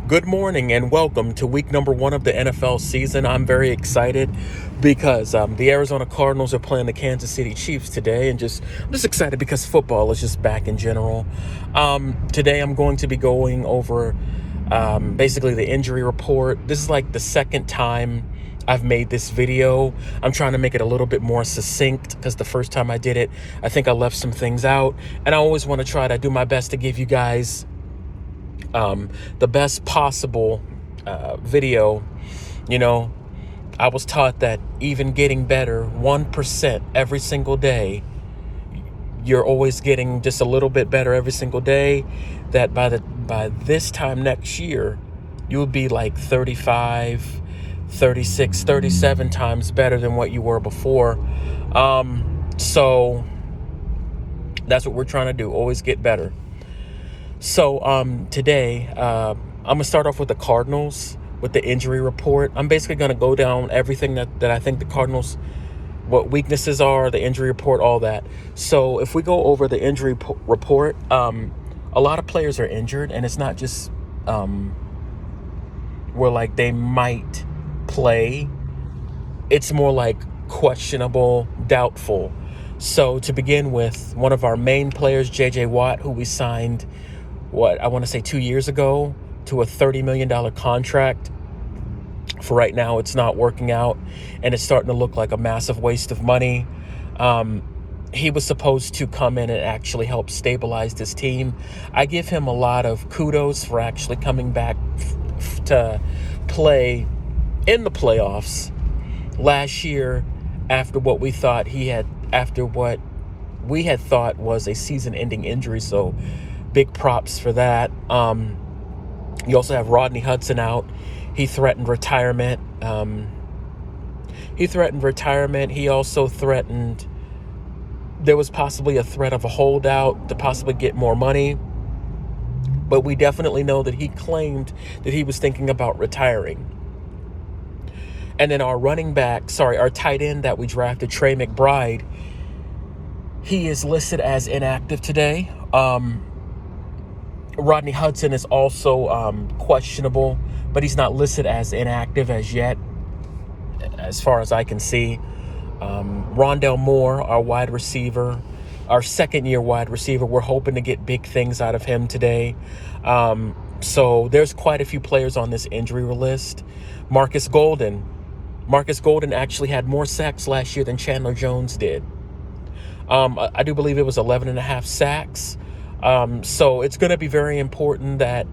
Good morning and welcome to week number 1 of the NFL season. I'm very excited because the Arizona Cardinals are playing the Kansas City Chiefs today, and I'm just excited because football is just back in general. Today I'm going to be going over basically the injury report. This is like the second time I've made this video. I'm trying to make it a little bit more succinct because the first time I did it, I think I left some things out, and I always want to try to do my best to give you guys the best possible video. You know, I was taught that even getting better 1% every single day, you're always getting just a little bit better every single day, that by this time next year, you'll be like 35, 36, 37 times better than what you were before. So that's what we're trying to do, always get better. So today, I'm going to start off with the Cardinals, with the injury report. I'm basically going to go down everything that I think the Cardinals, what weaknesses are, the injury report, all that. So if we go over the injury report, a lot of players are injured, and it's not just where like they might play. It's more like questionable, doubtful. So to begin with, one of our main players, J.J. Watt, who we signed, I want to say 2 years ago, to a $30 million contract. For right now, it's not working out, and it's starting to look like a massive waste of money. He was supposed to come in and actually help stabilize this team. I give him a lot of kudos for actually coming back to play in the playoffs last year after what we had thought was a season-ending injury. So big props for that. You also have Rodney Hudson out. He threatened retirement. He also threatened, there was possibly a threat of a holdout to possibly get more money. But we definitely know that he claimed that he was thinking about retiring. And then our tight end that we drafted, Trey McBride, he is listed as inactive today. Rodney Hudson is also questionable, but he's not listed as inactive as yet, as far as I can see. Rondell Moore, our wide receiver, our second-year wide receiver, we're hoping to get big things out of him today. So there's quite a few players on this injury list. Marcus Golden actually had more sacks last year than Chandler Jones did. I do believe it was 11 and a half sacks. So it's going to be very important that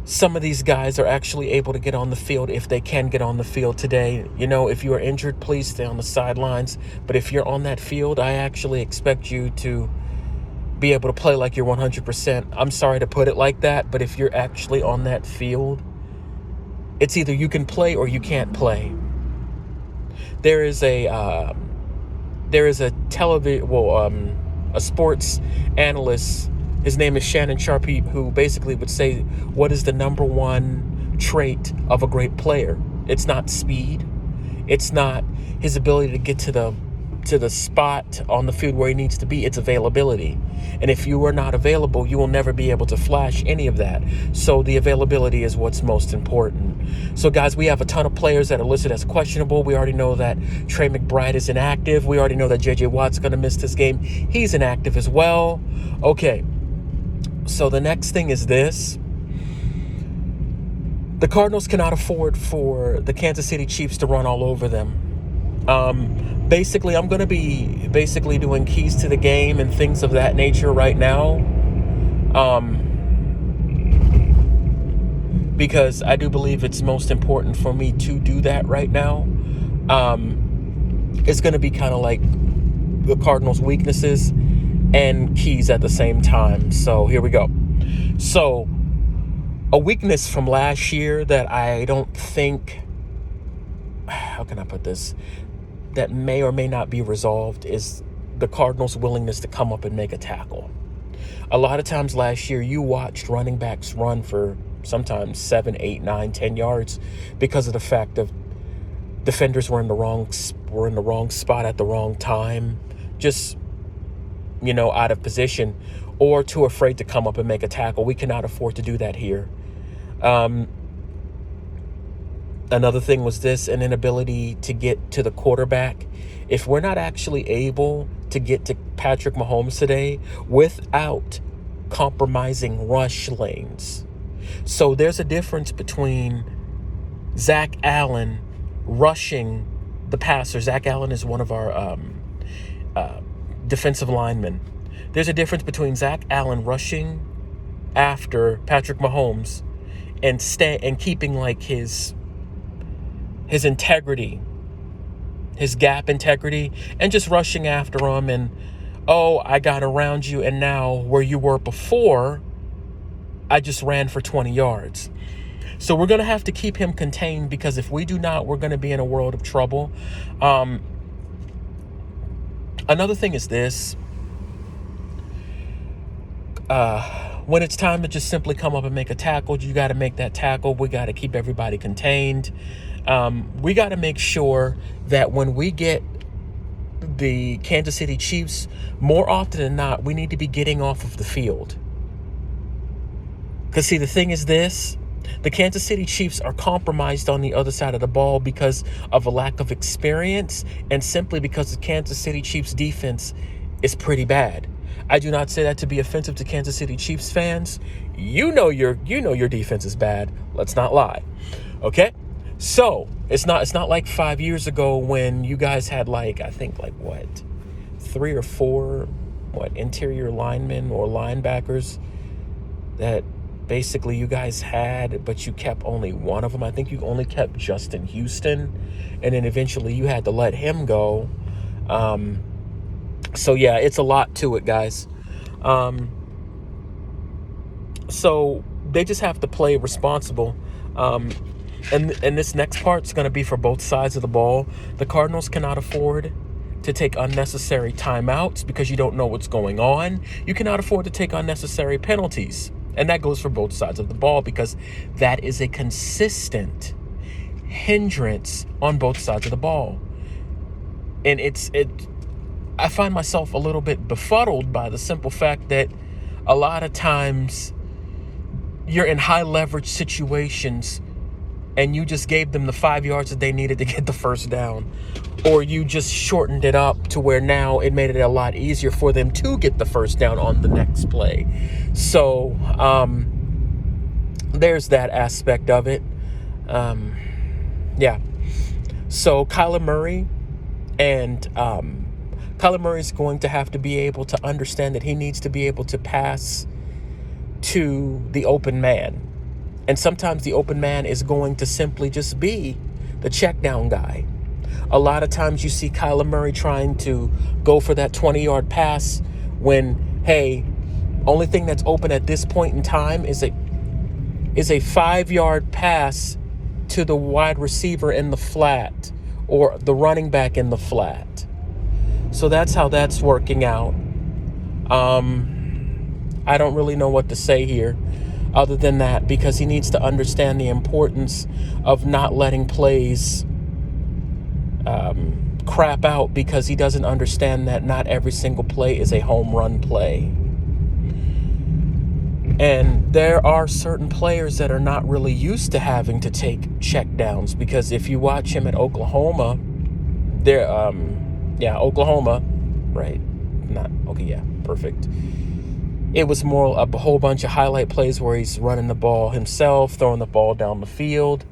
some of these guys are actually able to get on the field if they can get on the field today. You know, if you are injured, please stay on the sidelines. But if you're on that field, I actually expect you to be able to play like you're 100%. I'm sorry to put it like that, but if you're actually on that field, it's either you can play or you can't play. There is a sports analyst. His name is Shannon Sharp, who basically would say, what is the number one trait of a great player? It's not speed. It's not his ability to get to the spot on the field where he needs to be. It's availability. And if you are not available, you will never be able to flash any of that. So the availability is what's most important. So guys, we have a ton of players that are listed as questionable. We already know that Trey McBride is inactive. We already know that J.J. Watt's going to miss this game. He's inactive as well. Okay. So the next thing is this. The Cardinals cannot afford for the Kansas City Chiefs to run all over them. Basically, I'm going to be doing keys to the game and things of that nature right now. Because I do believe it's most important for me to do that right now. It's going to be kind of like the Cardinals' weaknesses and keys at the same time. So here we go. So a weakness from last year that I don't think, how can I put this, that may or may not be resolved is the Cardinals' willingness to come up and make a tackle. A lot of times last year, you watched running backs run for sometimes 7, 8, 9, 10 yards because of the fact of defenders were in the wrong spot at the wrong time, just, out of position, or too afraid to come up and make a tackle. We cannot afford to do that here. Um, Another thing was an inability to get to the quarterback. If we're not actually able to get to Patrick Mahomes today without compromising rush lanes. So there's a difference between Zach Allen rushing the passer. Zach Allen is one of our defensive linemen. There's a difference between Zach Allen rushing after Patrick Mahomes and keeping like his integrity, his gap integrity, and just rushing after him and, oh, I got around you, and now where you were before, I just ran for 20 yards. So we're going to have to keep him contained, because if we do not, we're going to be in a world of trouble. Another thing is this. When it's time to just simply come up and make a tackle, you got to make that tackle. We got to keep everybody contained. We got to make sure that when we get the Kansas City Chiefs, more often than not, we need to be getting off of the field. Because, see, the thing is this. The Kansas City Chiefs are compromised on the other side of the ball because of a lack of experience, and simply because the Kansas City Chiefs defense is pretty bad. I do not say that to be offensive to Kansas City Chiefs fans. You know your defense is bad. Let's not lie. Okay? So, it's not like 5 years ago when you guys had I think 3 or 4 interior linemen or linebackers that basically you guys had, but you kept only one of them. I think you only kept Justin Houston, and then eventually you had to let him go. So yeah, it's a lot to it, guys. So they just have to play responsible. And this next part's going to be for both sides of the ball. The Cardinals cannot afford to take unnecessary timeouts because you don't know what's going on. You cannot afford to take unnecessary penalties. And that goes for both sides of the ball, because that is a consistent hindrance on both sides of the ball. And I find myself a little bit befuddled by the simple fact that a lot of times you're in high leverage situations and you just gave them the 5 yards that they needed to get the first down, or you just shortened it up to where now it made it a lot easier for them to get the first down on the next play. So there's that aspect of it. Yeah. So Kyler Murray is going to have to be able to understand that he needs to be able to pass to the open man. And sometimes the open man is going to simply just be the check down guy. A lot of times you see Kyler Murray trying to go for that 20-yard pass when, hey, only thing that's open at this point in time is a 5-yard pass to the wide receiver in the flat or the running back in the flat. So that's how that's working out. I don't really know what to say here other than that, because he needs to understand the importance of not letting plays crap out, because he doesn't understand that not every single play is a home run play. And there are certain players that are not really used to having to take check downs, because if you watch him at Oklahoma, Oklahoma, right? Perfect. It was more a whole bunch of highlight plays where he's running the ball himself, throwing the ball down the field.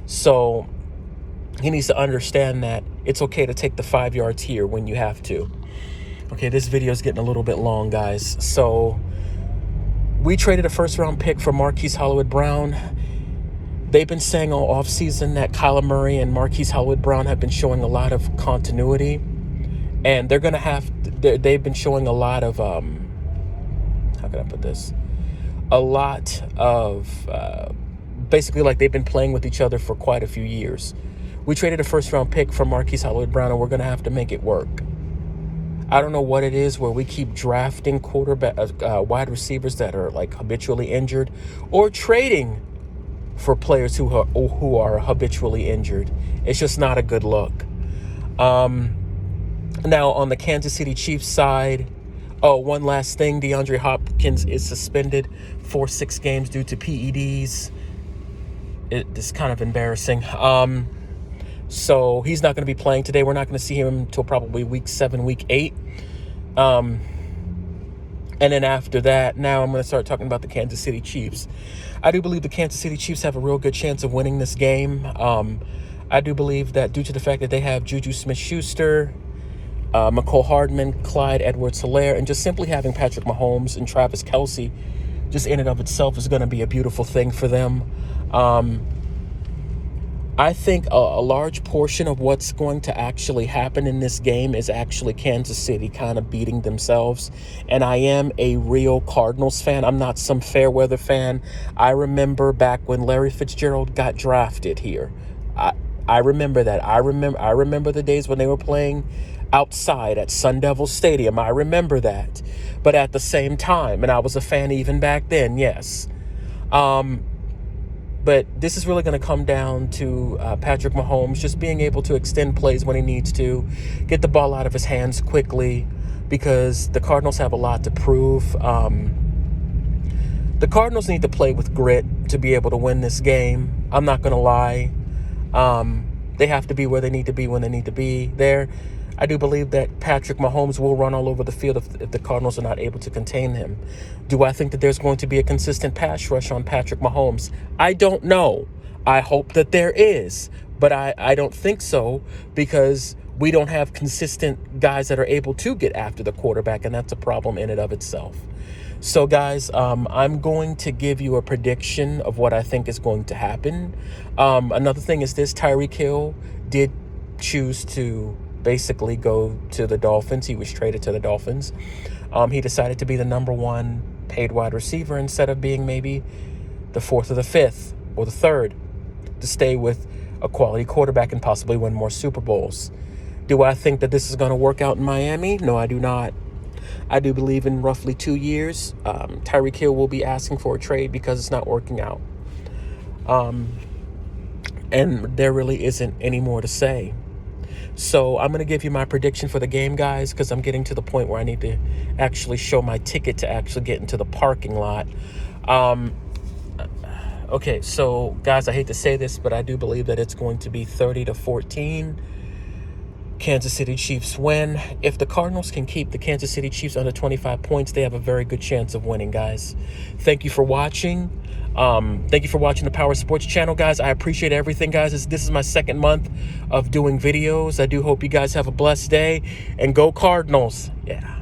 So he needs to understand that it's okay to take the 5 yards here when you have to. Okay, this video is getting a little bit long, guys. So we traded a first-round pick for Marquise Hollywood-Brown. They've been saying all offseason that Kyler Murray and Marquise Hollywood-Brown have been showing a lot of continuity. And they've been showing a lot of, how can I put this? A lot of, basically like they've been playing with each other for quite a few years. We traded a first-round pick for Marquise Hollywood-Brown, and we're going to have to make it work. I don't know what it is where we keep drafting wide receivers that are like habitually injured, or trading for players who are habitually injured. It's just not a good look. Now on the Kansas City Chiefs side, one last thing: DeAndre Hopkins is suspended for 6 games due to PEDs. It's kind of embarrassing. So he's not going to be playing today. We're not going to see him until probably week 7, week 8. And then after that, now I'm going to start talking about the Kansas City Chiefs. I do believe the Kansas City Chiefs have a real good chance of winning this game. I do believe that due to the fact that they have Juju Smith-Schuster, McCole Hardman, Clyde Edwards-Helaire, and just simply having Patrick Mahomes and Travis Kelce just in and of itself is going to be a beautiful thing for them. I think a large portion of what's going to actually happen in this game is actually Kansas City kind of beating themselves. And I am a real Cardinals fan. I'm not some fair weather fan. I remember back when Larry Fitzgerald got drafted here. I remember that. I remember the days when they were playing outside at Sun Devil Stadium. I remember that. But at the same time, and I was a fan even back then, yes. But this is really going to come down to Patrick Mahomes just being able to extend plays when he needs to, get the ball out of his hands quickly, because the Cardinals have a lot to prove. The Cardinals need to play with grit to be able to win this game. I'm not going to lie. They have to be where they need to be when they need to be there. I do believe that Patrick Mahomes will run all over the field if the Cardinals are not able to contain him. Do I think that there's going to be a consistent pass rush on Patrick Mahomes? I don't know. I hope that there is, but I don't think so, because we don't have consistent guys that are able to get after the quarterback, and that's a problem in and of itself. So, guys, I'm going to give you a prediction of what I think is going to happen. Another thing is this: Tyreek Hill did choose to basically go to the Dolphins. He was traded to the Dolphins. He decided to be the number 1 paid wide receiver instead of being maybe the 4th or the 5th or the 3rd, to stay with a quality quarterback and possibly win more Super Bowls. Do I think that this is going to work out in Miami? No, I do not. I do believe in roughly 2 years, Tyreek Hill will be asking for a trade because it's not working out. And there really isn't any more to say. So I'm going to give you my prediction for the game, guys, because I'm getting to the point where I need to actually show my ticket to actually get into the parking lot. Okay, so, guys, I hate to say this, but I do believe that it's going to be 30-14. Kansas City Chiefs win. If the Cardinals can keep the Kansas City Chiefs under 25 points, they have a very good chance of winning, guys. Thank you for watching. Thank you for watching the Power Sports channel, guys. I appreciate everything, guys. This is my 2nd month of doing videos. I do hope you guys have a blessed day, and go Cardinals. Yeah.